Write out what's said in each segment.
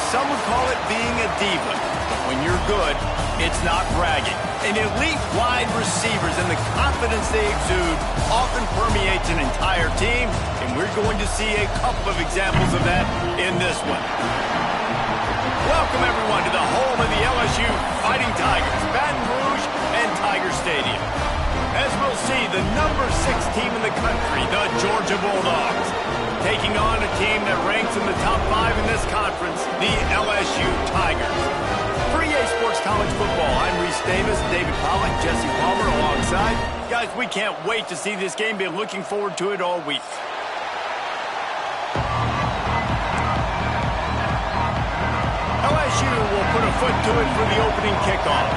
some would call it being a diva. But when you're good, it's not bragging. And elite wide receivers and the confidence they exude often permeates an entire team, and we're going to see a couple of examples of that in this one. Welcome, everyone, to the home of the LSU Fighting Tigers, Baton Rouge and Tiger Stadium. As we'll see, the number 6 team in the country, the Georgia Bulldogs, taking on a team that ranks in the top 5 in this conference, the LSU Tigers. For EA Sports College Football, I'm Reese Davis, David Pollack, Jesse Palmer alongside. Guys, we can't wait to see this game. Been looking forward to it all week. LSU will put a foot to it for the opening kickoff.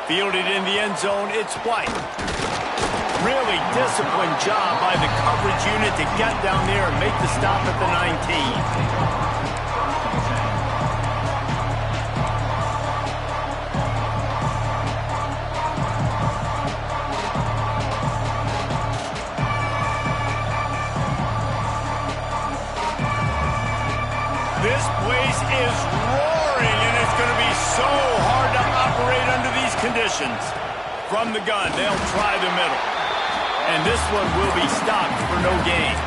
Fielded in the end zone, it's White. Really disciplined job by the coverage unit to get down there and make the stop at the 19. This place is roaring, and it's going to be so hard to operate under these conditions. From the gun, they'll try the middle. And this one will be stopped for no gain.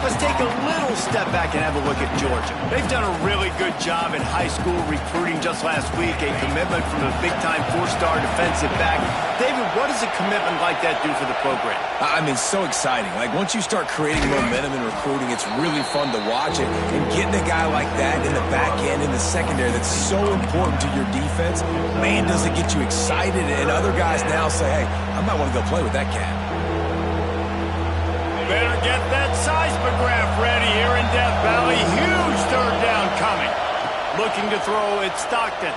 Let's take a little step back and have a look at Georgia. They've done a really good job in high school recruiting just last week, a commitment from a big-time 4-star defensive back. David, what does a commitment like that do for the program? I mean, so exciting. Like, once you start creating momentum in recruiting, it's really fun to watch it. And getting a guy like that in the back end, in the secondary, that's so important to your defense, man, does it get you excited. And other guys now say, hey, I might want to go play with that cat. Better get that seismograph ready here in Death Valley. Huge third down coming. Looking to throw, it's Stockton.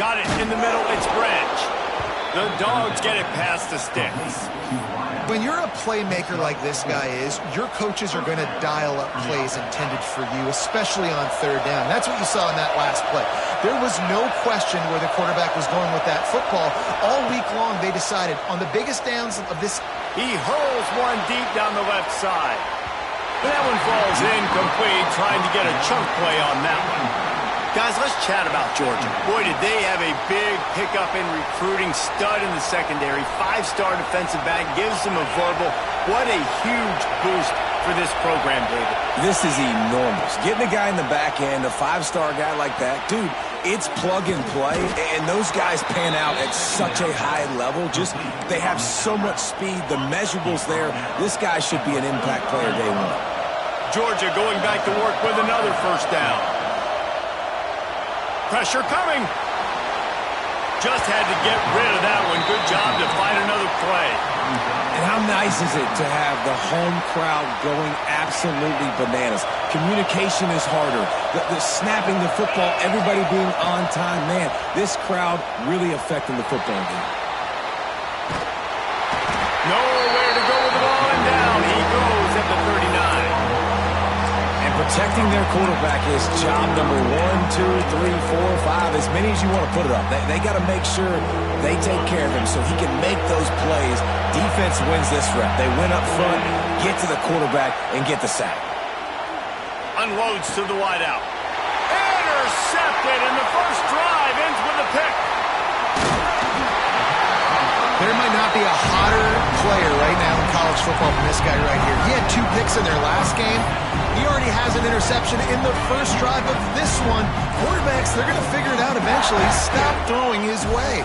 Got it in the middle, it's Branch. The Dogs get it past the sticks. When you're a playmaker like this guy is, your coaches are going to dial up plays intended for you, especially on third down. That's what you saw in that last play. There was no question where the quarterback was going with that football. All week long, they decided on the biggest downs of this. He hurls one deep down the left side. That one falls incomplete, trying to get a chunk play on that one. Guys, let's chat about Georgia. Boy, did they have a big pickup in recruiting. Stud in the secondary. 5-star defensive back. Gives them a verbal. What a huge boost for this program, David. This is enormous. Getting a guy in the back end, a 5-star guy like that, dude, it's plug and play, and those guys pan out at such a high level. Just, they have so much speed. The measurables there. This guy should be an impact player day one. Georgia going back to work with another first down. Pressure coming. Just had to get rid of that one. Good job to find another play. And how nice is it to have the home crowd going absolutely bananas? Communication is harder. The snapping the football, everybody being on time. Man, this crowd really affecting the football game. Nowhere to go with the ball and down. He goes at the 39. Protecting their quarterback is job number 1, 2, 3, 4, 5, as many as you want to put it up. They got to make sure they take care of him so he can make those plays. Defense wins this rep. They win up front, get to the quarterback, and get the sack. Unloads to the wideout. Intercepted, and the first drive ends with a pick. There might not be a hotter player right now in college football than this guy right here. He had 2 picks in their last game. He already has an interception in the first drive of this one. Quarterbacks, they're going to figure it out eventually. Stop throwing his way.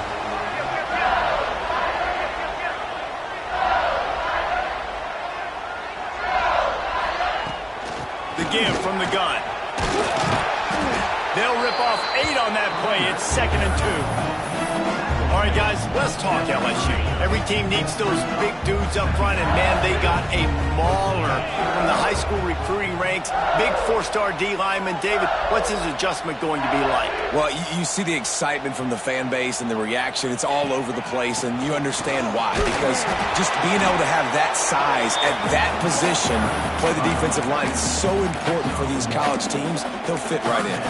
The give from the gun. They'll rip off 8 on that play. It's 2nd and 2. All right, guys, let's talk LSU. Every team needs those big dudes up front, and, man, they got a mauler from the high school recruiting ranks. Big 4-star D lineman. David, what's his adjustment going to be like? Well, you see the excitement from the fan base and the reaction. It's all over the place, and you understand why. Because just being able to have that size at that position, play the defensive line, is so important for these college teams. He'll fit right in.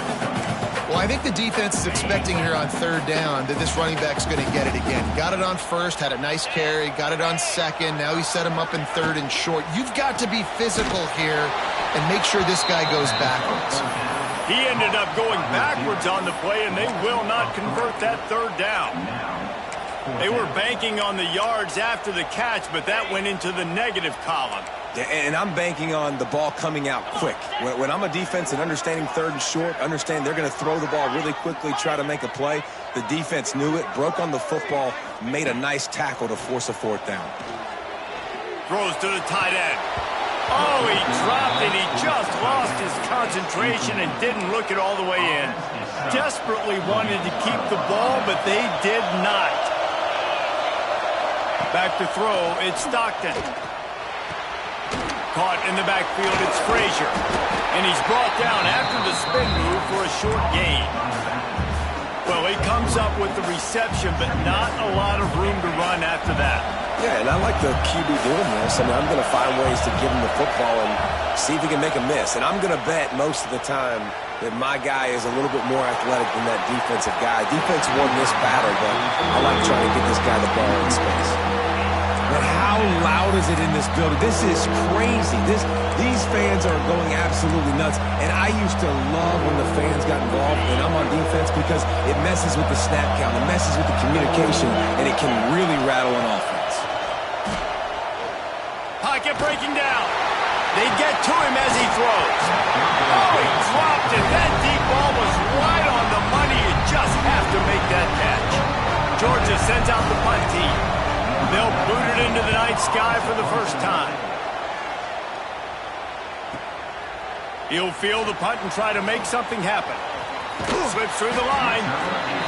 Well, I think the defense is expecting here on third down that this running back's going to get it again. Got it on first, had a nice carry, got it on second. Now he set him up in third and short. You've got to be physical here and make sure this guy goes backwards. He ended up going backwards on the play, and they will not convert that third down. They were banking on the yards after the catch, but that went into the negative column. Yeah, and I'm banking on the ball coming out quick. When I'm a defense and understanding third and short, understand they're going to throw the ball really quickly, try to make a play. The defense knew it, broke on the football, made a nice tackle to force a fourth down. Throws to the tight end. Oh, he dropped it. He just lost his concentration and didn't look it all the way in. Desperately wanted to keep the ball, but they did not. Back to throw, it's Stockton. Caught in the backfield, it's Frazier. And he's brought down after the spin move for a short gain. Well, he comes up with the reception, but not a lot of room to run after that. Yeah, and I like the QB doing this. I mean, I'm going to find ways to give him the football and see if he can make a miss. And I'm going to bet most of the time that my guy is a little bit more athletic than that defensive guy. Defense won this battle, but I like trying to get this guy the ball in space. But how loud is it in this building? This is crazy. These fans are going absolutely nuts. And I used to love when the fans got involved, and I'm on defense, because it messes with the snap count, it messes with the communication, and it can really rattle an offense. Pocket breaking down. They get to him as he throws. Oh, he dropped it. That deep ball was right on the money. You just have to make that catch. Georgia sends out the punt team. They'll boot it into the night sky for the first time. He'll field the punt and try to make something happen. Slips through the line.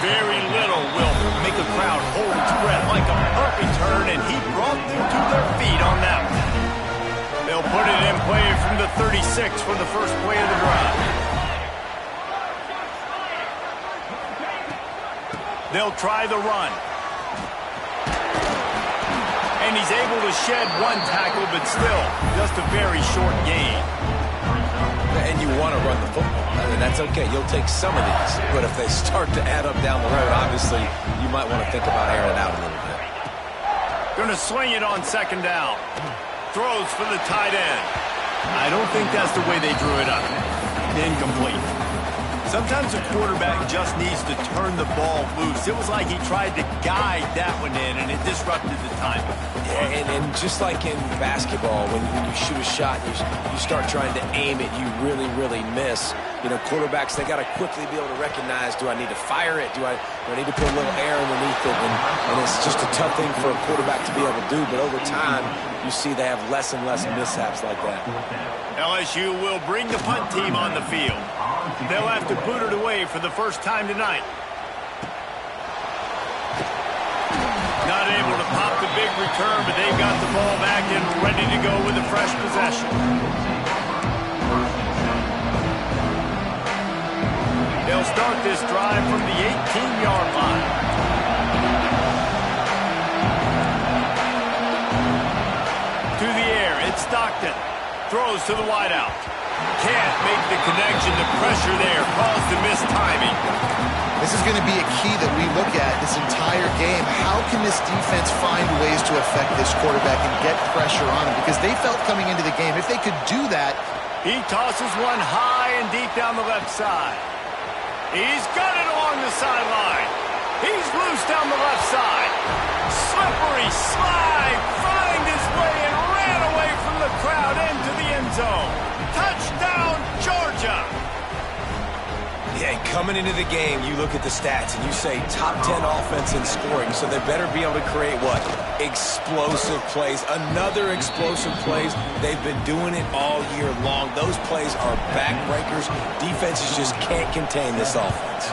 Very little will make a crowd hold its breath, like a punt return, and he brought them to their feet on that one. They'll put it in play from the 36 for the first play of the drive. They'll try the run. And he's able to shed one tackle, but still just a very short gain. And you want to run the football. I mean, that's okay. You'll take some of these. But if they start to add up down the road, obviously, you might want to think about airing it out a little bit. Going to swing it on second down. Throws for the tight end. I don't think that's the way they drew it up. Incomplete. Sometimes a quarterback just needs to turn the ball loose. It was like he tried to guide that one in, and it disrupted the timing. Yeah, and just like in basketball, when you shoot a shot, you start trying to aim it, you really, really miss. You know, quarterbacks, they got to quickly be able to recognize, do I need to fire it? Do I need to put a little air underneath it? And it's just a tough thing for a quarterback to be able to do. But over time, you see they have less and less mishaps like that. LSU will bring the punt team on the field. They'll have to boot it away for the first time tonight. Not able to pop the big return, but they've got the ball back and ready to go with a fresh possession. They'll start this drive from the 18-yard line. To the air, it's Stockton. Throws to the wideout. Can't make the connection. The pressure there caused the missed timing. This is going to be a key that we look at this entire game. How can this defense find ways to affect this quarterback and get pressure on him? Because they felt coming into the game, if they could do that. He tosses one high and deep down the left side. He's got it along the sideline. He's loose down the left side. Slippery slide. Find his way and ran away from the crowd into the end zone. Touchdown, Georgia. Yeah, coming into the game, you look at the stats and you say top 10 offense in scoring, so they better be able to create what? Explosive plays. Another explosive plays. They've been doing it all year long. Those plays are backbreakers. Defenses just can't contain this offense.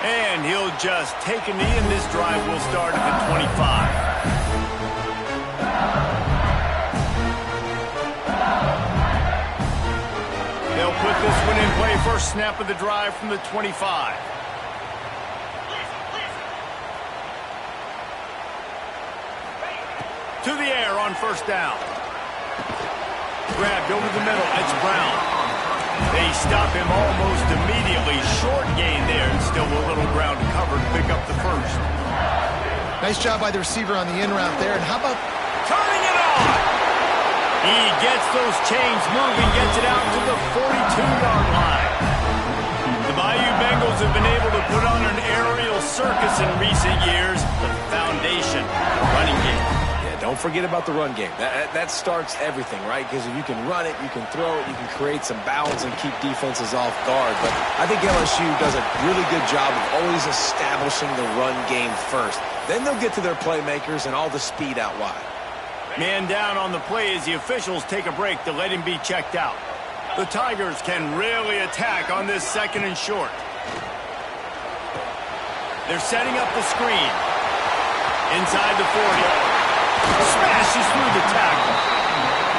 And he'll just take a knee, and this drive will start at the 25. They'll put this one in play. First snap of the drive from the 25. To the air on first down. grabbed over the middle. It's Brown. They stop him almost immediately. Short gain there, and still a little ground to cover to pick up the first. Nice job by the receiver on the in route there. And how about turning it on? He gets those chains moving, gets it out to the 42-yard line. The Bayou Bengals have been able to put on an aerial circus in recent years. The foundation, the running game. Don't forget about the run game. That starts everything, right? Because if you can run it, you can throw it, you can create some bounds and keep defenses off guard. But I think LSU does a really good job of always establishing the run game first. Then they'll get to their playmakers and all the speed out wide. Man down on the play as the officials take a break to let him be checked out. The Tigers can really attack on this 2nd and short. They're setting up the screen. Inside the 40. Smashes through the tackle.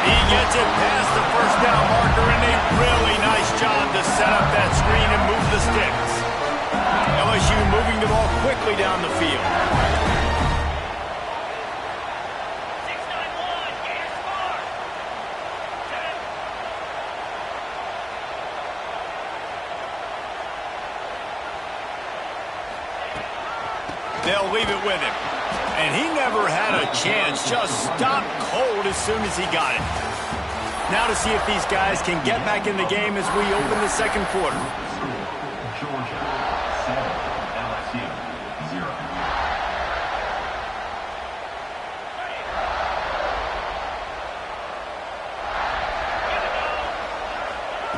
He gets it past the first down marker, and a really nice job to set up that screen and move the sticks. LSU moving the ball quickly down the field. They'll leave it with him. And he never had a chance, just stopped cold as soon as he got it. Now to see if these guys can get back in the game as we open the 2nd quarter. Georgia 7, LSU 0.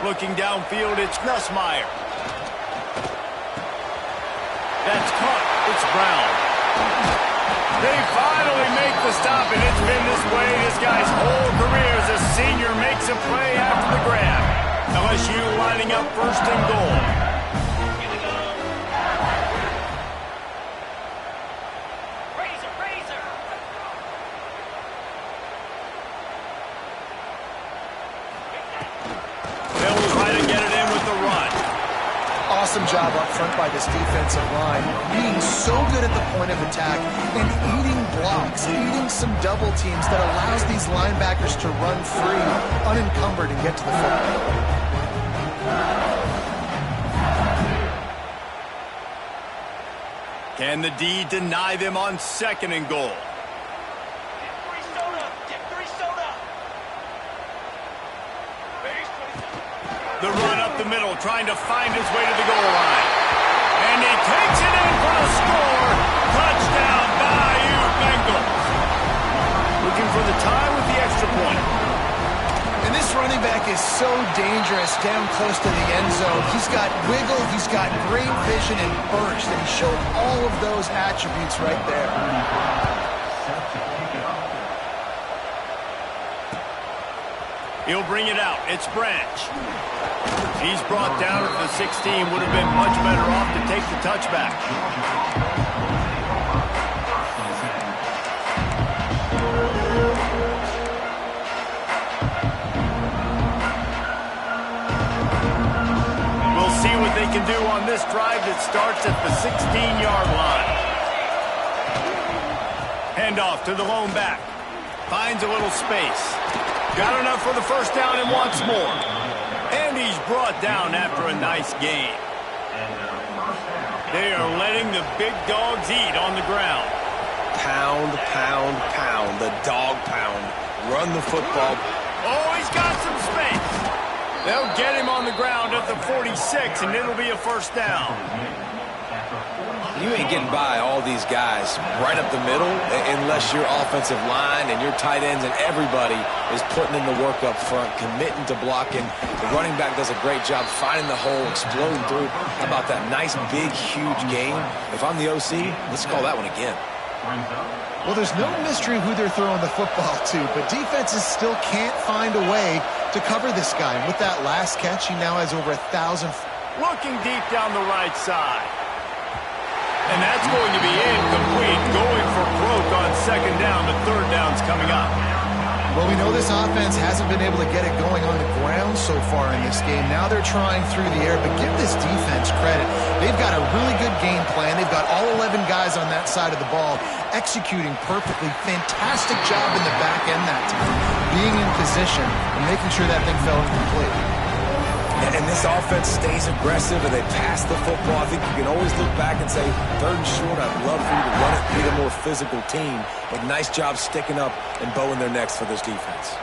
Looking downfield, it's Nussmeier. That's caught. It's Brown. They finally make the stop, and it's been this way this guy's whole career as a senior makes a play after the grab. LSU lining up 1st and goal. Razor. They'll try to get it in with the run. awesome job up front by this defensive line, being so good at the point of attack and eating blocks, eating some double teams that allows these linebackers to run free, unencumbered, and get to the football. Can the D deny them on 2nd and goal? The run up the middle, trying to find his way to the goal line. And he takes it in for the score. Touchdown, Bayou Bengals. Looking for the tie with the extra point. And this running back is so dangerous down close to the end zone. He's got wiggle, he's got great vision and burst, and he showed all of those attributes right there. He'll bring it out. It's Branch. He's brought down at the 16. Would have been much better off to take the touchback. We'll see what they can do on this drive that starts at the 16-yard line. Handoff to the lone back. Finds a little space. Got enough for the first down and wants more. And he's brought down after a nice gain. They are letting the big dogs eat on the ground. Pound, pound, pound. The dog pound. Run the football. Oh, he's got some space. They'll get him on the ground at the 46, and it'll be a first down. You ain't getting by all these guys right up the middle unless your offensive line and your tight ends and everybody is putting in the work up front, committing to blocking. The running back does a great job finding the hole, exploding through. How about that nice, big, huge game? If I'm the OC, let's call that one again. Well, there's no mystery who they're throwing the football to, but defenses still can't find a way to cover this guy. And with that last catch, he now has over 1,000. Looking deep down the right side. And that's going to be incomplete. Going for broke on second down. The third down's coming up. Well, we know this offense hasn't been able to get it going on the ground so far in this game. Now they're trying through the air, but give this defense credit. They've got a really good game plan. They've got all 11 guys on that side of the ball, executing perfectly. Fantastic job in the back end that time, being in position and making sure that thing fell incomplete. And this offense stays aggressive and they pass the football. I think you can always look back and say, 3rd and short, I'd love for you to run it, be the more physical team. But nice job sticking up and bowing their necks for this defense.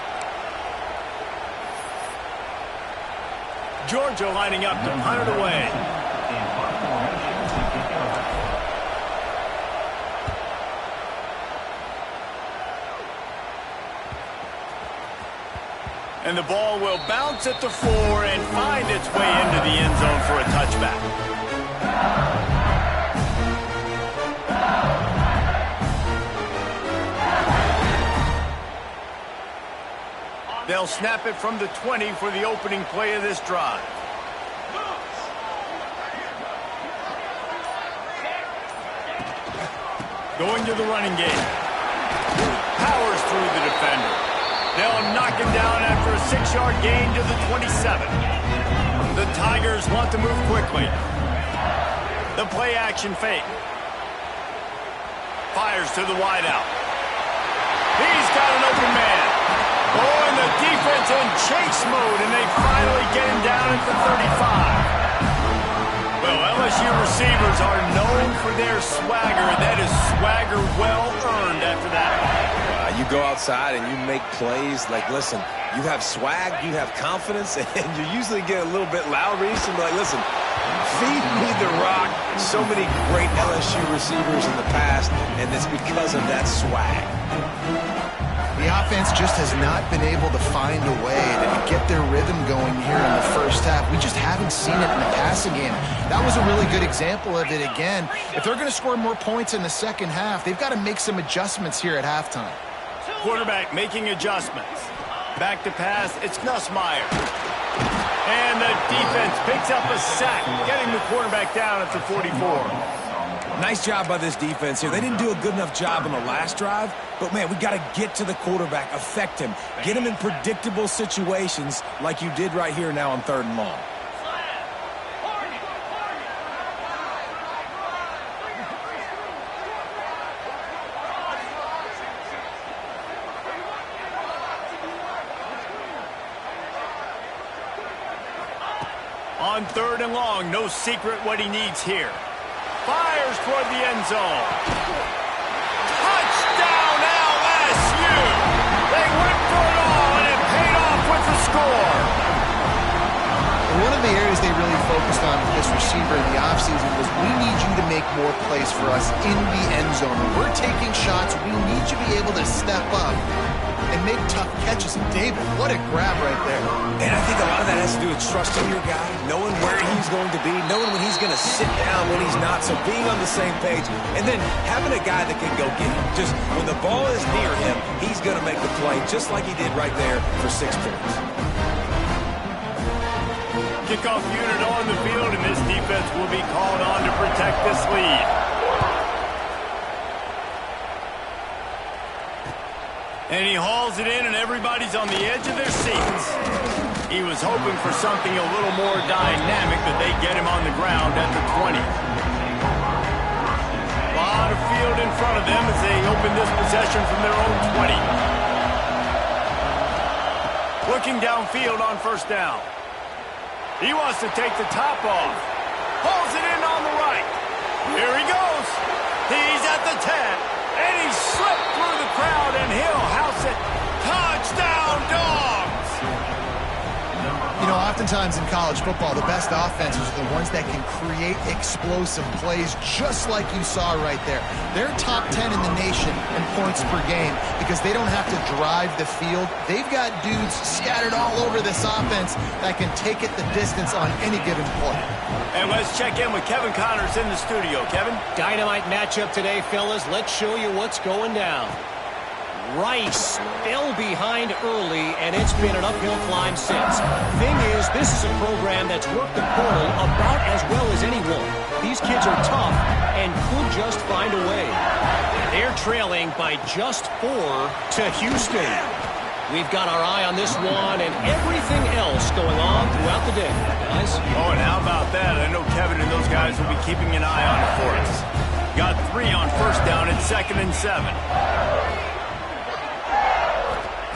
Georgia lining up to punt it away. And the ball will bounce at the 4 and find its way into the end zone for a touchback. They'll snap it from the 20 for the opening play of this drive. Going to the running game. Powers through the defender. They'll knock him down after a 6-yard gain to the 27. The Tigers want to move quickly. The play-action fake. Fires to the wideout. He's got an open man. Oh, and the defense in chase mode, and they finally get him down at the 35. Well, LSU receivers are known for their swagger. That is swagger well earned after that. You go outside and you make plays. Like, listen, you have swag, you have confidence, and you usually get a little bit loud. You be like, listen, feed me the rock. So many great LSU receivers in the past, and it's because of that swag. The offense just has not been able to find a way to get their rhythm going here in the first half. We just haven't seen it in the passing game. That was a really good example of it again. If they're going to score more points in the second half, they've got to make some adjustments here at halftime. Quarterback making adjustments. Back to pass, it's Nussmeier. And the defense picks up a sack, getting the quarterback down at the 44. Nice job by this defense here. They didn't do a good enough job on the last drive, but, man, we got to get to the quarterback, affect him, get him in predictable situations like you did right here now on 3rd and long. On 3rd and long, no secret what he needs here. Fires toward the end zone. Touchdown LSU! They went for it all, and it paid off with the score. One of the areas they really focused on with this receiver in the offseason was, we need you to make more plays for us in the end zone. When we're taking shots, we need you to be able to step up and make tough catches. And David, what a grab right there. And I think a lot of that has to do with trusting your guy, knowing where he's going to be, knowing when he's going to sit down, when he's not, so being on the same page, and then having a guy that can go get him. Just when the ball is near him, he's going to make the play, just like he did right there for 6 points. Kickoff unit on the field, and this defense will be called on to protect this lead. And he hauls it in, and everybody's on the edge of their seats. He was hoping for something a little more dynamic, but they get him on the ground at the 20. A lot of field in front of them as they open this possession from their own 20. Looking downfield on 1st down. He wants to take the top off. Pulls it in on the right. Here he goes. He's at the 10. And he slipped through the crowd, and he'll house it. Touchdown, Dogs! You know, oftentimes in college football, the best offenses are the ones that can create explosive plays, just like you saw right there. They're top 10 in the nation in points per game because they don't have to drive the field. They've got dudes scattered all over this offense that can take it the distance on any given play. And let's check in with Kevin Connors in the studio. Kevin? Dynamite matchup today, fellas. Let's show you what's going down. Rice fell behind early, and it's been an uphill climb since. Thing is, this is a program that's worked the portal about as well as anyone. These kids are tough and could just find a way. They're trailing by just 4 to Houston. We've got our eye on this one and everything else going on throughout the day, guys. Oh, and how about that? I know Kevin and those guys will be keeping an eye on it for us. Got 3 on first down at 2nd and 7.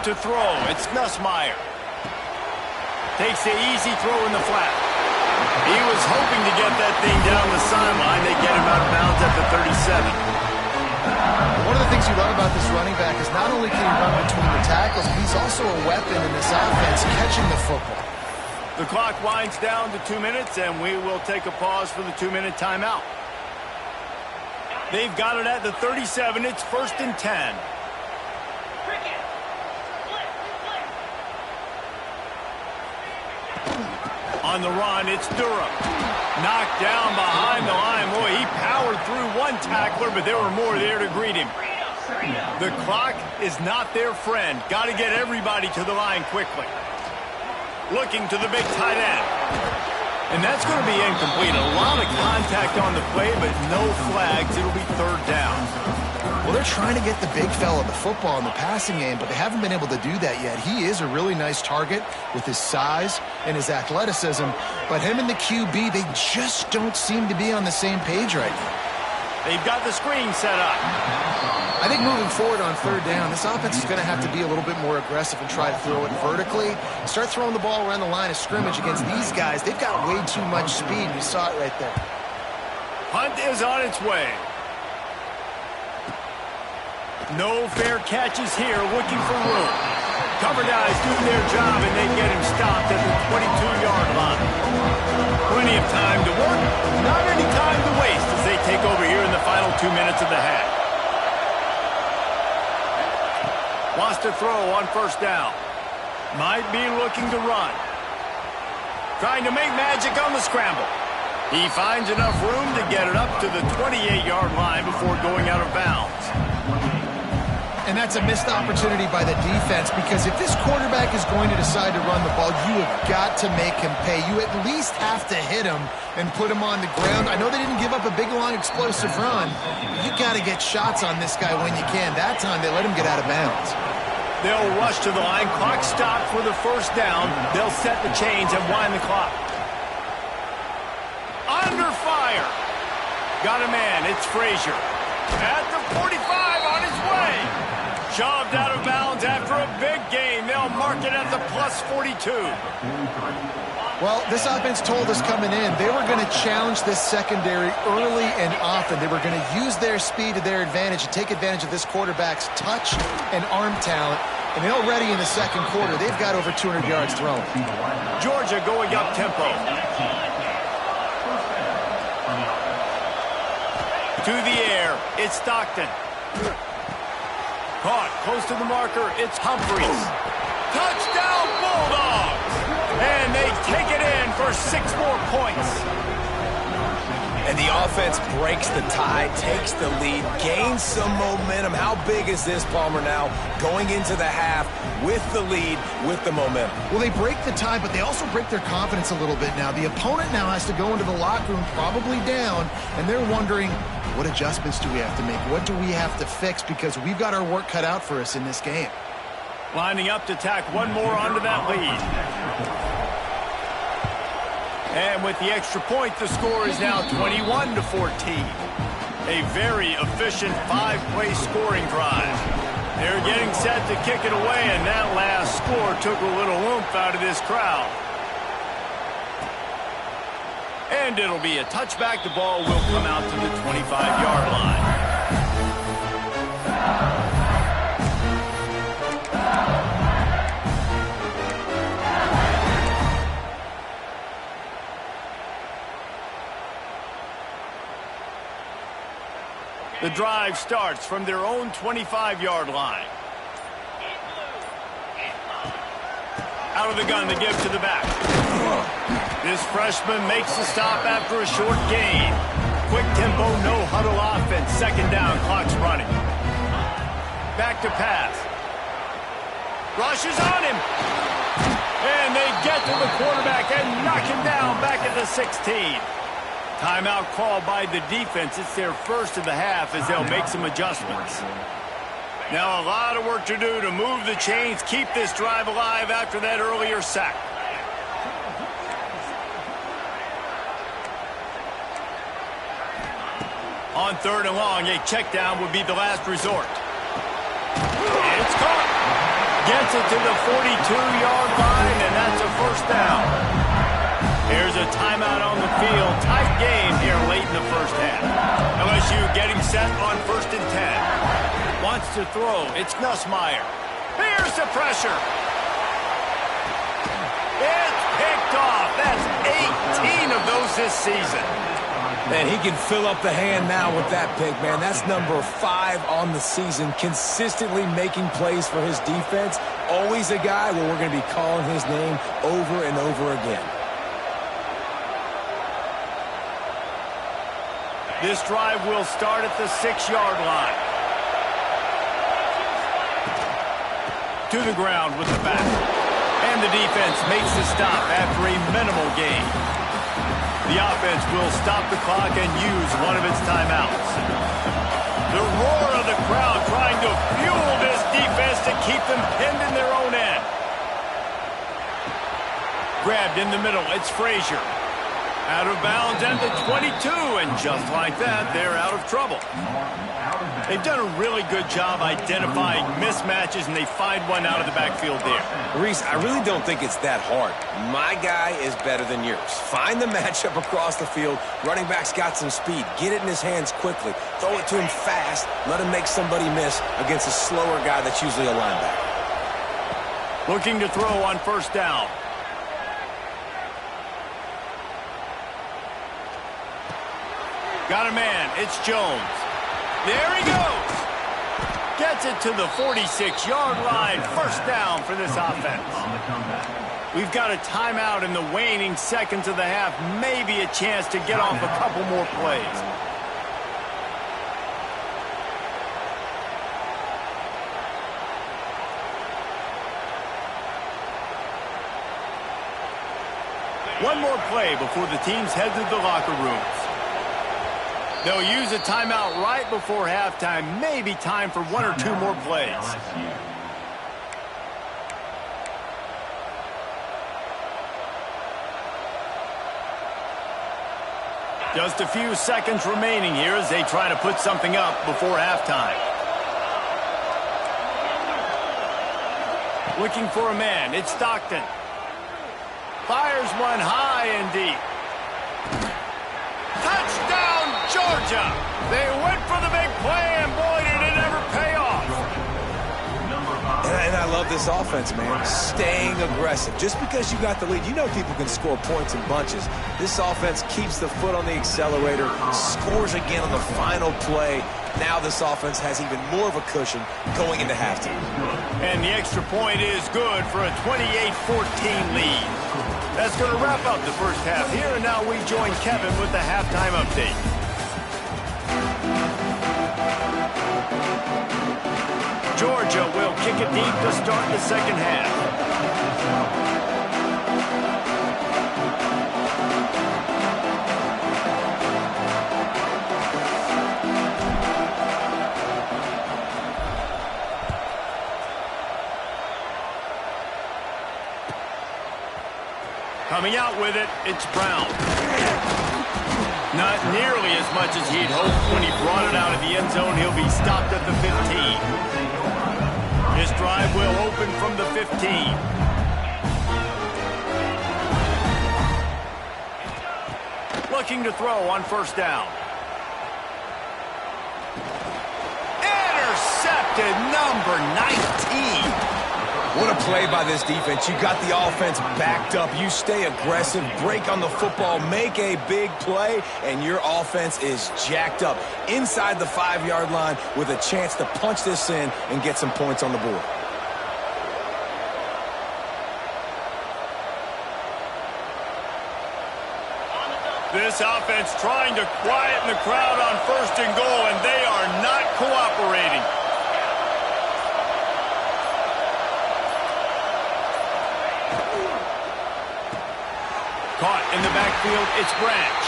To throw, it's Nussmeier. Takes the easy throw in the flat. He was hoping to get that thing down the sideline. They get him out of bounds at the 37. One of the things you love about this running back is not only can he run between the tackles, but he's also a weapon in this offense, catching the football. The clock winds down to 2 minutes, and we will take a pause for the 2-minute timeout. They've got it at the 37. It's 1st and 10. On the run, it's Durham. Knocked down behind the line. Boy, he powered through one tackler, but there were more there to greet him. The clock is not their friend. Got to get everybody to the line quickly. Looking to the big tight end. And that's going to be incomplete. A lot of contact on the play, but no flags. It'll be 3rd down. Well, they're trying to get the big fella the football in the passing game, but they haven't been able to do that yet. He is a really nice target with his size and his athleticism, but him and the QB, they just don't seem to be on the same page right now. They've got the screen set up. I think moving forward on 3rd down, this offense is going to have to be a little bit more aggressive and try to throw it vertically. Start throwing the ball around the line of scrimmage against these guys. They've got way too much speed. You saw it right there. Hunt is on its way. No fair catches here, looking for room. Cover guys doing their job, and they get him stopped at the 22-yard line. Plenty of time to work, not any time to waste as they take over here in the final 2 minutes of the half. Wants to throw on 1st down. Might be looking to run. Trying to make magic on the scramble. He finds enough room to get it up to the 28-yard line before going out of bounds. And that's a missed opportunity by the defense, because if this quarterback is going to decide to run the ball, you have got to make him pay. You at least have to hit him and put him on the ground. I know they didn't give up a big, long, explosive run. You got to get shots on this guy when you can. That time, they let him get out of bounds. They'll rush to the line. Clock stopped for the 1st down. They'll set the chains and wind the clock. Under fire. Got a man. It's Frazier. At the 45 on his way. Shoved out of bounds after a big gain. They'll mark it at the +42. Well, this offense told us coming in they were going to challenge this secondary early and often. They were going to use their speed to their advantage and take advantage of this quarterback's touch and arm talent. And already in the 2nd quarter, they've got over 200 yards thrown. Georgia going up tempo. To the air, it's Stockton. Caught close to the marker, it's Humphreys. Touchdown Bulldogs! And they take it in for 6 more points. And the offense breaks the tie, takes the lead, gains some momentum. How big is this, Palmer, now going into the half with the lead, with the momentum? Well, they break the tie, but they also break their confidence a little bit now. The opponent now has to go into the locker room probably down, and they're wondering, what adjustments do we have to make? What do we have to fix? Because we've got our work cut out for us in this game. Lining up to tack one more onto that lead. And with the extra point, the score is now 21-14. A very efficient 5-play scoring drive. They're getting set to kick it away, and that last score took a little oomph out of this crowd. And it'll be a touchback. The ball will come out to the 25-yard line. The drive starts from their own 25-yard line. Out of the gun to give to the back. This freshman makes the stop after a short gain. Quick tempo, no huddle offense. 2nd down, clock's running. Back to pass. Rushes on him. And they get to the quarterback and knock him down back at the 16. Timeout called by the defense. It's their first of the half as they'll make some adjustments. Now a lot of work to do to move the chains, keep this drive alive after that earlier sack. On 3rd and long, a check down would be the last resort. It's caught. Gets it to the 42-yard line, and that's a first down. Here's a timeout on the field. Tight game here late in the first half. LSU getting set on 1st and 10. Wants to throw. It's Nussmeier. Here's the pressure. It's picked off. That's 18 of those this season. And he can fill up the hand now with that pick, man. That's number 5 on the season, consistently making plays for his defense. Always a guy where we're going to be calling his name over and over again. This drive will start at the 6-yard line. To the ground with the back. And the defense makes the stop after a minimal gain. The offense will stop the clock and use one of its timeouts. The roar of the crowd trying to fuel this defense to keep them pinned in their own end. Grabbed in the middle, it's Frazier. Out of bounds at the 22, and just like that, they're out of trouble. They've done a really good job identifying mismatches, and they find one out of the backfield there. Reese, I really don't think it's that hard. My guy is better than yours. Find the matchup across the field. Running back's got some speed. Get it in his hands quickly. Throw it to him fast. Let him make somebody miss against a slower guy that's usually a linebacker. Looking to throw on 1st down. Got a man. It's Jones. There he goes. Gets it to the 46-yard line. 1st down for this offense. We've got a timeout in the waning seconds of the half. Maybe a chance to get off a couple more plays. One more play before the teams head to the locker rooms. They'll use a timeout right before halftime. Maybe time for 1 or 2 more plays. Just a few seconds remaining here as they try to put something up before halftime. Looking for a man. It's Stockton. Fires one high and deep. Touchdown, Georgia! They went for the big play, and boy, did it ever pay off. And I love this offense, man. Staying aggressive. Just because you got the lead, you know people can score points in bunches. This offense keeps the foot on the accelerator, scores again on the final play. Now this offense has even more of a cushion going into halftime. And the extra point is good for a 28-14 lead. That's going to wrap up the first half here, and now we join Kevin with the halftime update. Georgia will kick it deep to start the second half. Coming out with it, it's Brown. Not nearly as much as he'd hoped when he brought it out of the end zone. He'll be stopped at the 15. This drive will open from the 15. Looking to throw on 1st down. Intercepted, number 19. What a play by this defense. You got the offense backed up. You stay aggressive, break on the football, make a big play, and your offense is jacked up inside the 5-yard line with a chance to punch this in and get some points on the board. This offense trying to quieten the crowd on 1st and goal, and they are not cooperating. Caught in the backfield, it's Branch.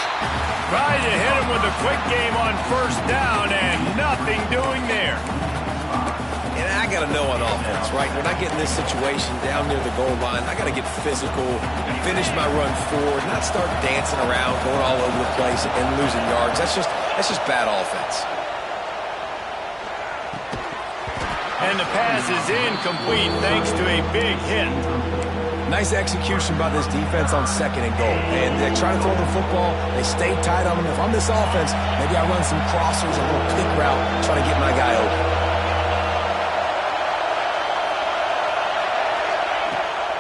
Tried to hit him with a quick game on 1st down, and nothing doing there. And I got to know on offense, right? When I get in this situation down near the goal line, I got to get physical, finish my run forward, not start dancing around, going all over the place and losing yards. That's just That's just bad offense. And the pass is incomplete thanks to a big hit. Nice execution by this defense on 2nd and goal. And they try to throw the football. They stay tight on them. If I'm this offense, maybe I run some crossers, a little pick route, try to get my guy open.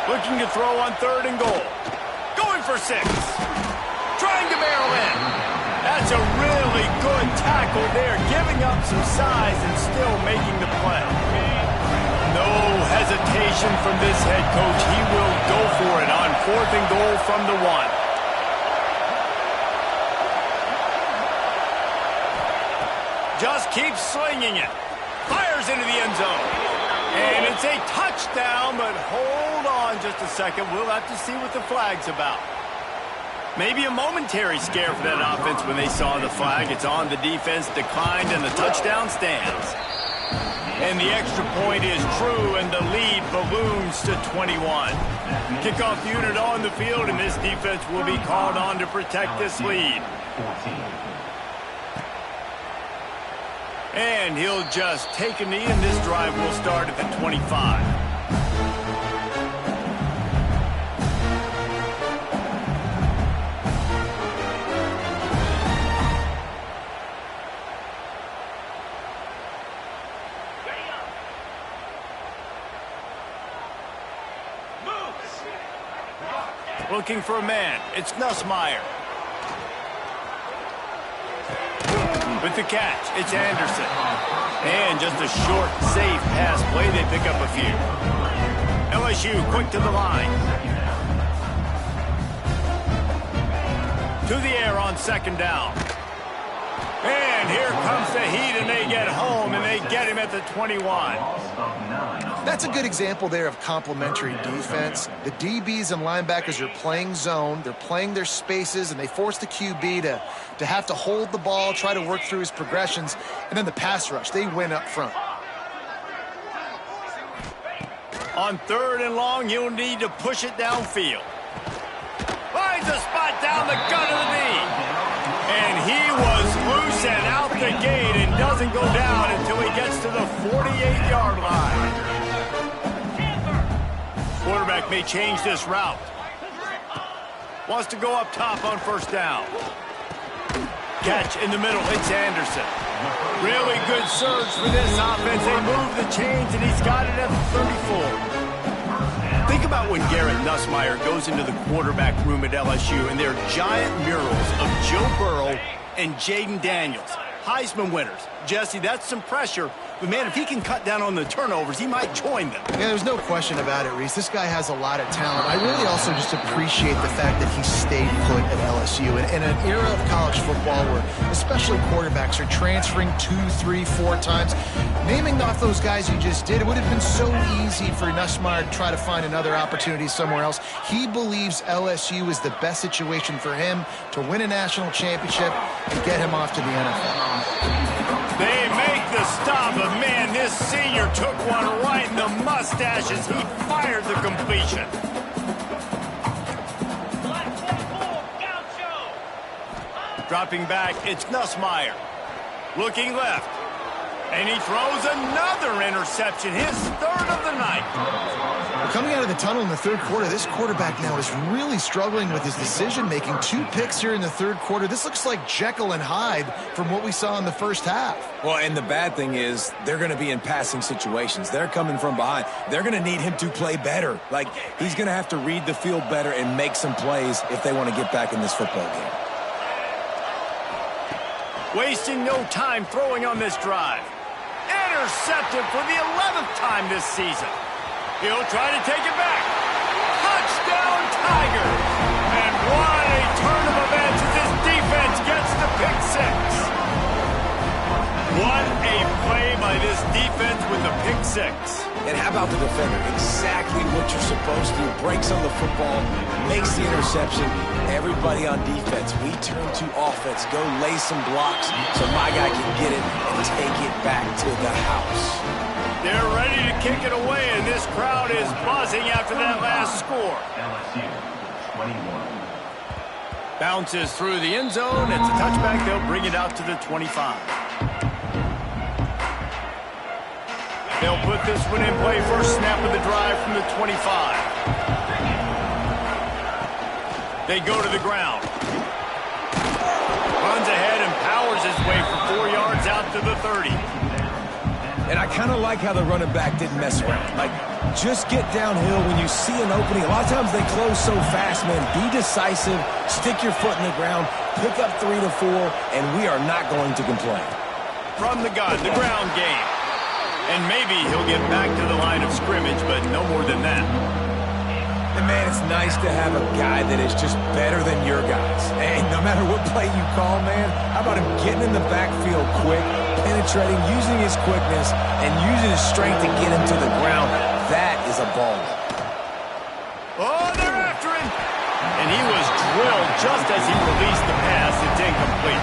Looking to throw on 3rd and goal. Going for 6. Trying to barrel in. That's a really good tackle there, giving up some size and still making the play. No hesitation from this head coach. He will go for it on 4th and goal from the 1. Just keeps slinging it. Fires into the end zone. And it's a touchdown, but hold on just a second. We'll have to see what the flag's about. Maybe a momentary scare for that offense when they saw the flag. It's on, the defense declined, and the touchdown stands. And the extra point is true, and the lead balloons to 21. Kickoff unit on the field, and this defense will be called on to protect this lead. And he'll just take a knee, and this drive will start at the 25. Looking for a man. It's Nussmeier. With the catch, it's Anderson. And just a short, safe pass play. They pick up a few. LSU quick to the line. To the air on 2nd down. And here comes the heat, and they get home, and they get him at the 21. That's a good example there of complementary defense. The DBs and linebackers are playing zone. They're playing their spaces, and they force the QB to have to hold the ball, try to work through his progressions, and then the pass rush. They win up front. On 3rd and long, he'll need to push it downfield. Finds a spot down the gut of the knee. And he was loose and out the gate and doesn't go down until he gets to the 48-yard line. Quarterback may change this route. Wants to go up top on 1st down. Catch in the middle. It's Anderson. Really good surge for this offense. They move the chains, and he's got it at the 34. Think about when Garrett Nussmeier goes into the quarterback room at LSU, and there are giant murals of Joe Burrow and Jaden Daniels. Heisman winners. Jesse, that's some pressure. But, man, if he can cut down on the turnovers, he might join them. Yeah, there's no question about it, Reese. This guy has a lot of talent. I really also just appreciate the fact that he stayed put at LSU. In an era of college football where especially quarterbacks are transferring 2, 3, 4 times, naming off those guys you just did, it would have been so easy for Nussmeier to try to find another opportunity somewhere else. He believes LSU is the best situation for him to win a national championship and get him off to the NFL. They make the stop, but man, this senior took one right in the mustache as he fired the completion. Dropping back, it's Nussmeier. Looking left. And he throws another interception, his 3rd of the night. Well, coming out of the tunnel in the 3rd quarter, this quarterback now is really struggling with his decision-making. 2 picks here in the 3rd quarter. This looks like Jekyll and Hyde from what we saw in the 1st half. Well, and the bad thing is they're going to be in passing situations. They're coming from behind. They're going to need him to play better. Like, he's going to have to read the field better and make some plays if they want to get back in this football game. Wasting no time throwing on this drive. Intercepted for the 11th time this season. He'll try to take it back. Touchdown, Tigers! And what a turn of events as this defense gets the pick 6. What a play by this defense with the pick 6. And how about the defender? Exactly what you're supposed to. Breaks on the football, makes the interception. Everybody on defense, we turn to offense. Go lay some blocks so my guy can get it and take it back to the house. They're ready to kick it away, and this crowd is buzzing after that last score. LSU 21. Bounces through the end zone. It's a touchback. They'll bring it out to the 25. They'll put this one in play. First snap of the drive from the 25. They go to the ground. Runs ahead and powers his way for 4 yards out to the 30. And I kind of like how the running back didn't mess around. Like, just get downhill when you see an opening. A lot of times they close so fast, man. Be decisive, stick your foot in the ground, pick up 3 to 4, and we are not going to complain. From the gun, the ground game. And maybe he'll get back to the line of scrimmage, but no more than that. And, man, it's nice to have a guy that is just better than your guys. And no matter what play you call, man, how about him getting in the backfield quick, penetrating, using his quickness, and using his strength to get him to the ground. That is a baller. Oh, they're after him. And he was drilled just as he released the pass. It's incomplete.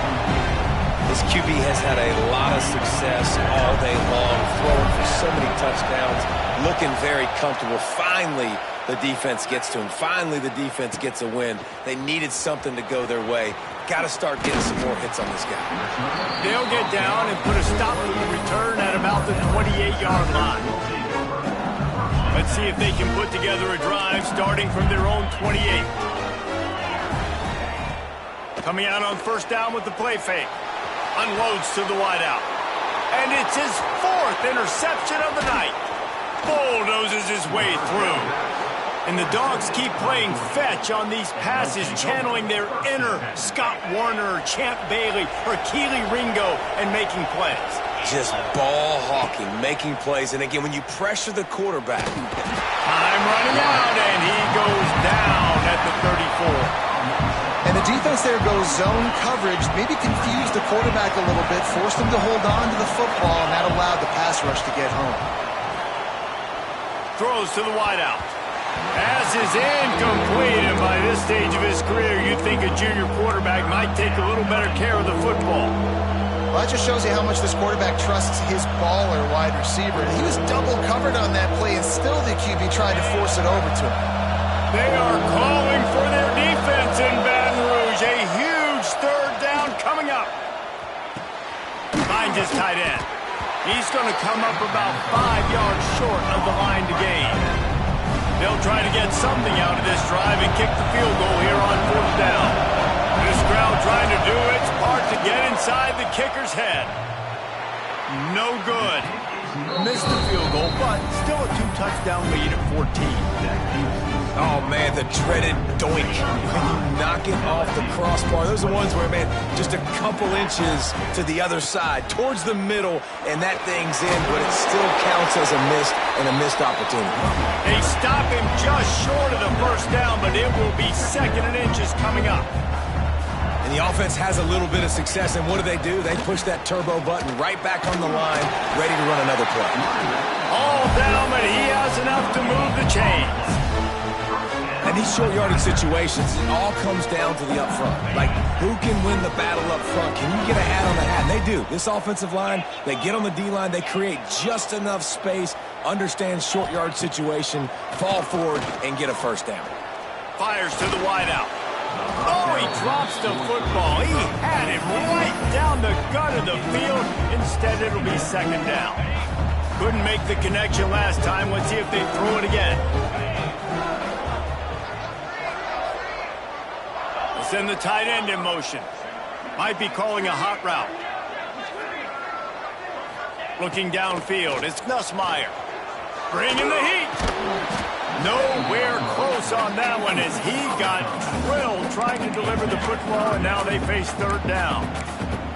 This QB has had a lot of success all day long, throwing for so many touchdowns, looking very comfortable. Finally, the defense gets to him. Finally, the defense gets a win. They needed something to go their way. Got to start getting some more hits on this guy. They'll get down and put a stop to the return at about the 28-yard line. Let's see if they can put together a drive starting from their own 28. Coming out on first down with the play fake. Unloads to the wideout. And it's his 4th interception of the night. Bulldozes his way through. And the Dogs keep playing fetch on these passes, channeling their inner Scott Warner, or Champ Bailey, or Keely Ringo, and making plays. Just ball hawking, making plays. And again, when you pressure the quarterback. Time running out, and he goes down at the 34. And the defense there goes zone coverage, maybe confused the quarterback a little bit, forced him to hold on to the football, and that allowed the pass rush to get home. Throws to the wideout. Pass is incomplete, and by this stage of his career, you'd think a junior quarterback might take a little better care of the football. Well, that just shows you how much this quarterback trusts his baller wide receiver. He was double covered on that play, and still the QB tried to force it over to him. They are calling for their defense in Baton Rouge. A huge 3rd down coming up. Finds his tight end. He's going to come up about 5 yards short of the line to gain. They'll try to get something out of this drive and kick the field goal here on 4th down. This crowd trying to do its part to get inside the kicker's head. No good. Missed the field goal, but still a 2-touchdown lead at 14. Oh, man, the dreaded doink. When you knock it off the crossbar. Those are ones where, man, just a couple inches to the other side, towards the middle, and that thing's in, but it still counts as a missed opportunity. They stop him just short of the first down, but it will be 2nd and inches coming up. And the offense has a little bit of success, and what do? They push that turbo button right back on the line, ready to run another play. All down, but he has enough to move the chains. And these short yardage situations, it all comes down to the up front. Like, who can win the battle up front? Can you get a hat on the hat? And they do. This offensive line, they get on the D-line, they create just enough space, understand short yard situation, fall forward, and get a first down. Fires to the wideout. Oh, he drops the football. He had him right down the gut of the field. Instead, it'll be 2nd down. Couldn't make the connection last time. Let's see if they throw it again. Send the tight end in motion. Might be calling a hot route. Looking downfield, it's Nussmeier. Bringing the heat. Nowhere close on that one as he got drilled trying to deliver the football, and now they face 3rd down.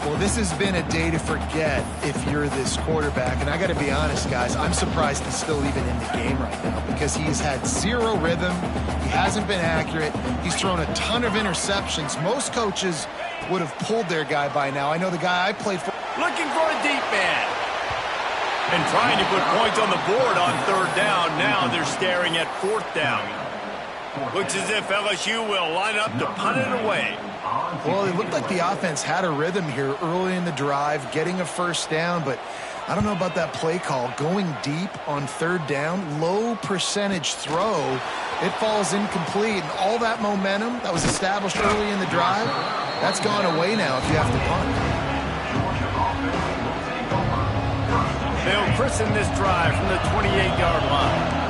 Well, this has been a day to forget if you're this quarterback. And I got to be honest, guys, I'm surprised he's still even in the game right now because he's had 0 rhythm. He hasn't been accurate. He's thrown a ton of interceptions. Most coaches would have pulled their guy by now. I know the guy I played for. Looking for a deep man. And trying to put points on the board on 3rd down. Now they're staring at 4th down. Looks as if LSU will line up to punt it away. Well, it looked like the offense had a rhythm here early in the drive, getting a first down, but I don't know about that play call. Going deep on third down, low percentage throw, it falls incomplete, and all that momentum that was established early in the drive, that's gone away now if you have to punt. They'll christen this drive from the 28-yard line.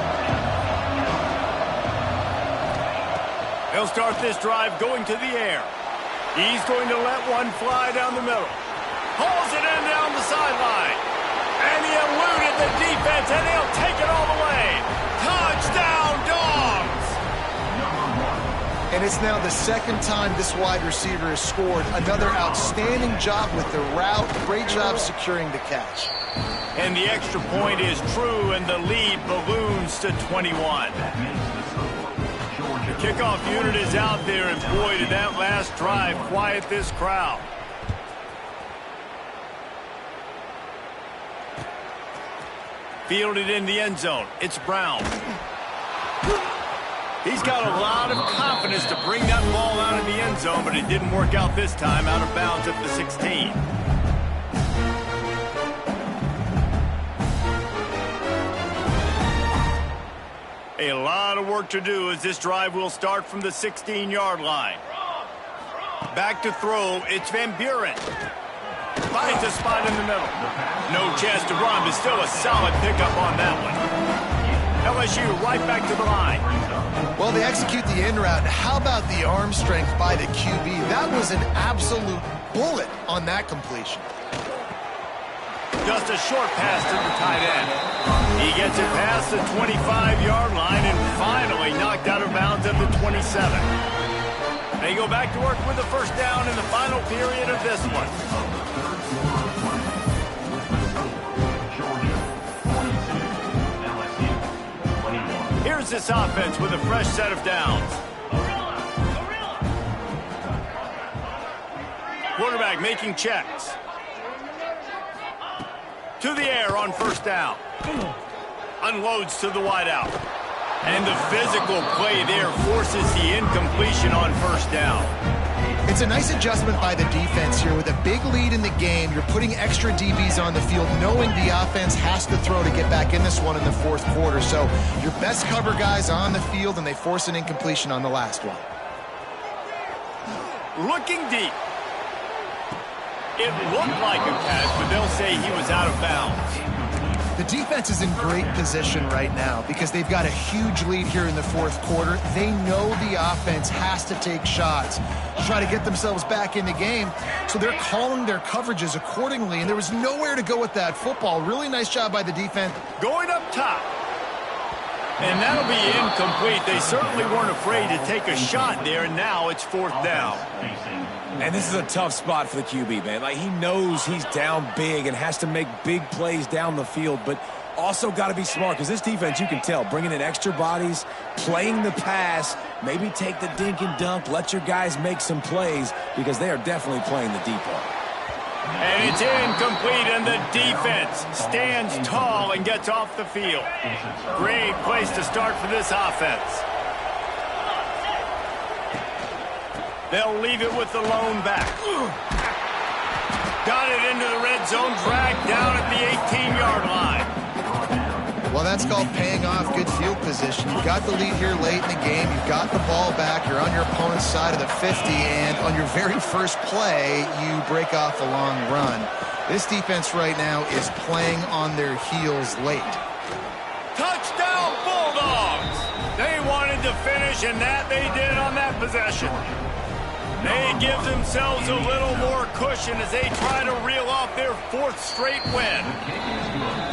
They'll start this drive going to the air. He's going to let one fly down the middle. Hauls it in down the sideline. And he eluded the defense, and he'll take it all the way. Touchdown, Dogs! And it's now the second time this wide receiver has scored. Another outstanding job with the route. Great job securing the catch. And the extra point is true, and the lead balloons to 21. The kickoff unit is out there, and boy, did that last drive quiet this crowd. Fielded in the end zone. It's Brown. He's got a lot of confidence to bring that ball out of the end zone, but it didn't work out this time, out of bounds at the 16. A lot of work to do as this drive will start from the 16-yard line. Back to throw, it's Van Buren. Finds a spot in the middle. No chance to run, but still a solid pickup on that one. LSU right back to the line. Well, they execute the in route. How about the arm strength by the QB? That was an absolute bullet on that completion. Just a short pass to the tight end. He gets it past the 25-yard line and finally knocked out of bounds at the 27. They go back to work with the first down in the final period of this one. Here's this offense with a fresh set of downs. Quarterback making checks. To the air on first down. Unloads to the wideout. And the physical play there forces the incompletion on first down. It's a nice adjustment by the defense here. With a big lead in the game, you're putting extra DBs on the field, knowing the offense has to throw to get back in this one in the fourth quarter. So your best cover guys on the field, and they force an incompletion on the last one. Looking deep. It looked like a catch, but they'll say he was out of bounds. The defense is in great position right now because they've got a huge lead here in the fourth quarter. They know the offense has to take shots to try to get themselves back in the game, so they're calling their coverages accordingly, and there was nowhere to go with that football. Really nice job by the defense. Going up top. And that'll be incomplete. They certainly weren't afraid to take a shot there, and now it's fourth down. And this is a tough spot for the QB, man. Like, he knows he's down big and has to make big plays down the field, but also got to be smart because this defense, you can tell, bringing in extra bodies, playing the pass, maybe take the dink and dunk, let your guys make some plays because they are definitely playing the deep one. And it's incomplete, and the defense stands tall and gets off the field. Great place to start for this offense. They'll leave it with the lone back. Got it into the red zone, dragged down at the 18-yard line. Well, that's called paying off good field position. You've got the lead here late in the game. You've got the ball back. You're on your opponent's side of the 50, and on your very first play, you break off a long run. This defense right now is playing on their heels late. Touchdown, Bulldogs! They wanted to finish, and that they did on that possession. They give themselves a little more cushion as they try to reel off their fourth straight win.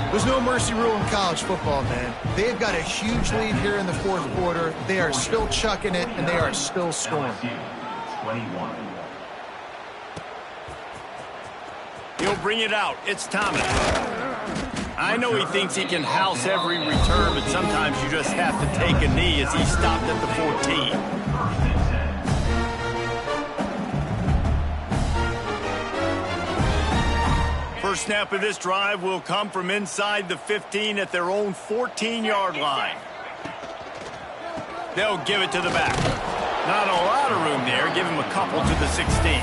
There's no mercy rule in college football, man. They've got a huge lead here in the fourth quarter. They are still chucking it, and they are still scoring. He'll bring it out. It's Thomas. I know he thinks he can house every return, but sometimes you just have to take a knee as he stopped at the 14. First snap of this drive will come from inside the 15 at their own 14-yard line. They'll give it to the back. Not a lot of room there. Give him a couple to the 16.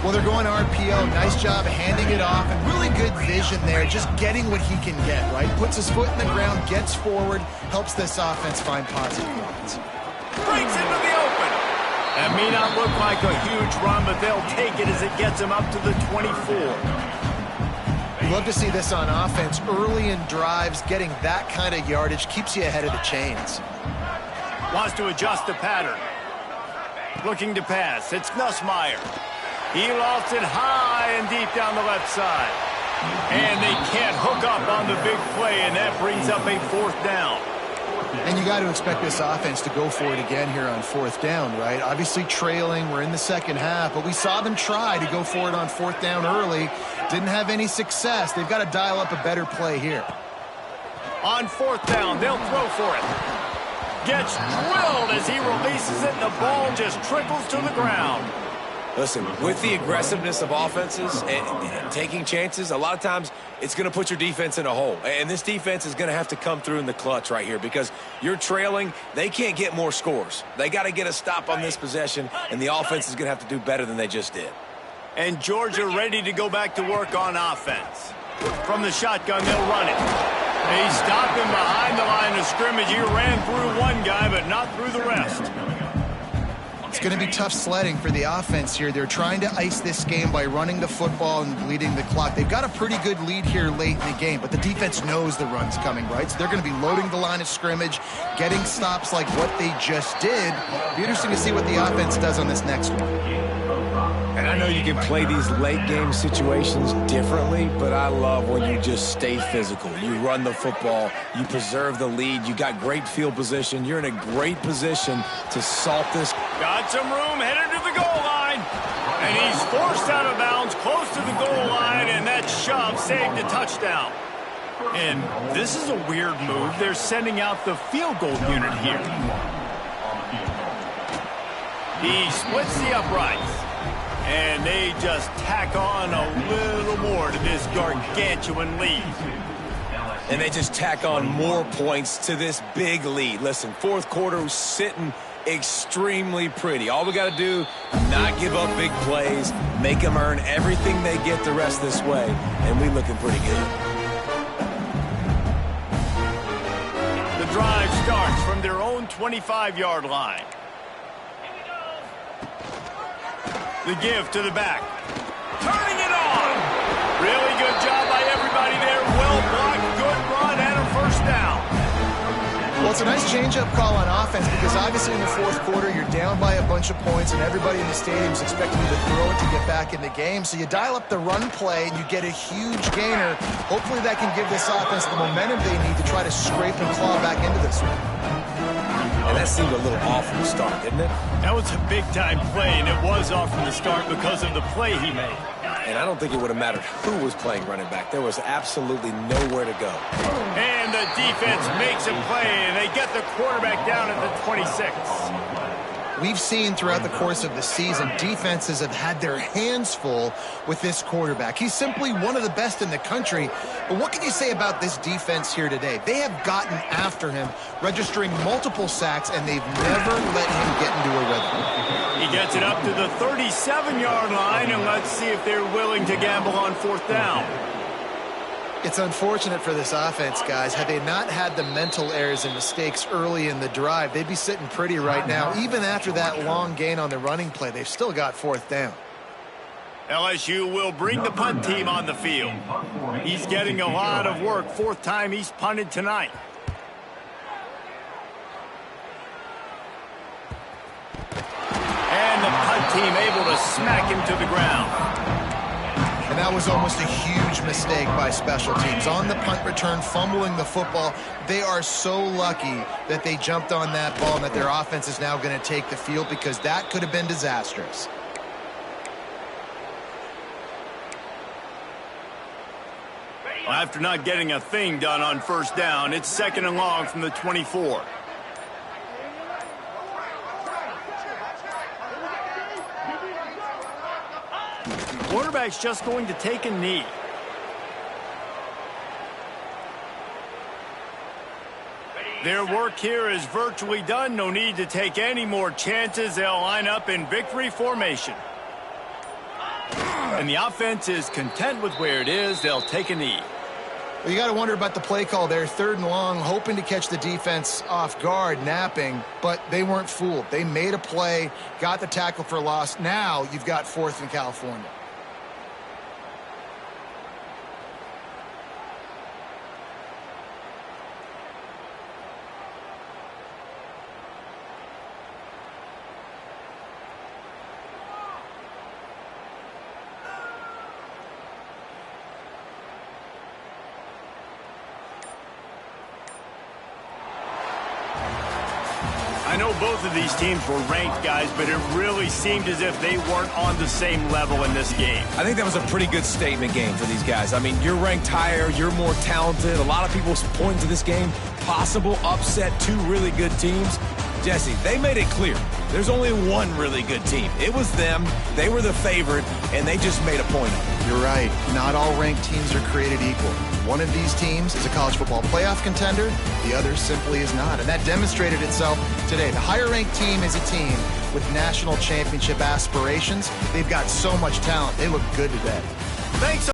Well, they're going RPO. Nice job handing it off, and really good vision there, just getting what he can get, right? Puts his foot in the ground, gets forward, helps this offense find positive yards. Breaks into the open. That may not look like a huge run, but they'll take it as it gets them up to the 24. You love to see this on offense. Early in drives, getting that kind of yardage keeps you ahead of the chains. Wants to adjust the pattern. Looking to pass. It's Nussmeier. He lost it high and deep down the left side. And they can't hook up on the big play, and that brings up a 4th down. And you got to expect this offense to go for it again here on 4th down, right? Obviously trailing, we're in the second half, but we saw them try to go for it on 4th down early. Didn't have any success. They've got to dial up a better play here. On 4th down, they'll throw for it. Gets drilled as he releases it, and the ball just trickles to the ground. Listen, with the aggressiveness of offenses and taking chances, a lot of times it's going to put your defense in a hole. And this defense is going to have to come through in the clutch right here because you're trailing. They can't get more scores. They got to get a stop on this possession, and the offense is going to have to do better than they just did. And Georgia ready to go back to work on offense. From the shotgun, they'll run it. They stop him behind the line of scrimmage. He ran through one guy, but not through the rest. It's going to be tough sledding for the offense here. They're trying to ice this game by running the football and bleeding the clock. They've got a pretty good lead here late in the game, but the defense knows the run's coming, right? So they're going to be loading the line of scrimmage, getting stops like what they just did. Be interesting to see what the offense does on this next one. And I know you can play these late-game situations differently, but I love when you just stay physical. You run the football, you preserve the lead, you got great field position, you're in a great position to salt this. Got some room, headed to the goal line. And he's forced out of bounds, close to the goal line, and that shove saved a touchdown. And this is a weird move. They're sending out the field goal unit here. He splits the uprights. And they just tack on a little more to this gargantuan lead. And they just tack on more points to this big lead. Listen, 4th quarter was sitting extremely pretty. All we got to do, not give up big plays, make them earn everything they get the rest this way, and we looking pretty good. The drive starts from their own 25-yard line. The give to the back. Turning it on. Really good job by everybody there. Well blocked, good run, and a 1st down. Well, it's a nice change-up call on offense because obviously in the 4th quarter, you're down by a bunch of points and everybody in the stadium is expecting you to throw it to get back in the game. So you dial up the run play and you get a huge gainer. Hopefully that can give this offense the momentum they need to try to scrape and claw back into this one. And that seemed a little off from the start, didn't it? That was a big-time play, and it was off from the start because of the play he made. And I don't think it would have mattered who was playing running back. There was absolutely nowhere to go. And the defense makes a play, and they get the quarterback down at the 26. We've seen throughout the course of the season, defenses have had their hands full with this quarterback. He's simply one of the best in the country. But what can you say about this defense here today? They have gotten after him, registering multiple sacks, and they've never let him get into a rhythm. He gets it up to the 37-yard line, and let's see if they're willing to gamble on 4th down. It's unfortunate for this offense, guys. Had they not had the mental errors and mistakes early in the drive, they'd be sitting pretty right now. Even after that long gain on the running play, they've still got 4th down. LSU will bring the punt team on the field. He's getting a lot of work. 4th time he's punted tonight. And the punt team able to smack him to the ground. And that was almost a huge mistake by special teams. On the punt return, fumbling the football. They are so lucky that they jumped on that ball and that their offense is now going to take the field because that could have been disastrous. Well, after not getting a thing done on 1st down, it's 2nd and long from the 24. Quarterback's just going to take a knee. Their work here is virtually done. No need to take any more chances. They'll line up in victory formation. And the offense is content with where it is. They'll take a knee. Well, you got to wonder about the play call there. 3rd and long, hoping to catch the defense off guard, napping, but they weren't fooled. They made a play, got the tackle for loss. Now you've got 4th in California. I know both of these teams were ranked, guys, but it really seemed as if they weren't on the same level in this game. I think that was a pretty good statement game for these guys. I mean, you're ranked higher, you're more talented. A lot of people point to this game, possible upset, 2 really good teams. Jesse, they made it clear. There's only one really good team. It was them. They were the favorite, and they just made a point of it. You're right. Not all ranked teams are created equal. One of these teams is a college football playoff contender. The other simply is not. And that demonstrated itself today. The higher-ranked team is a team with national championship aspirations. They've got so much talent. They look good today. Thanks.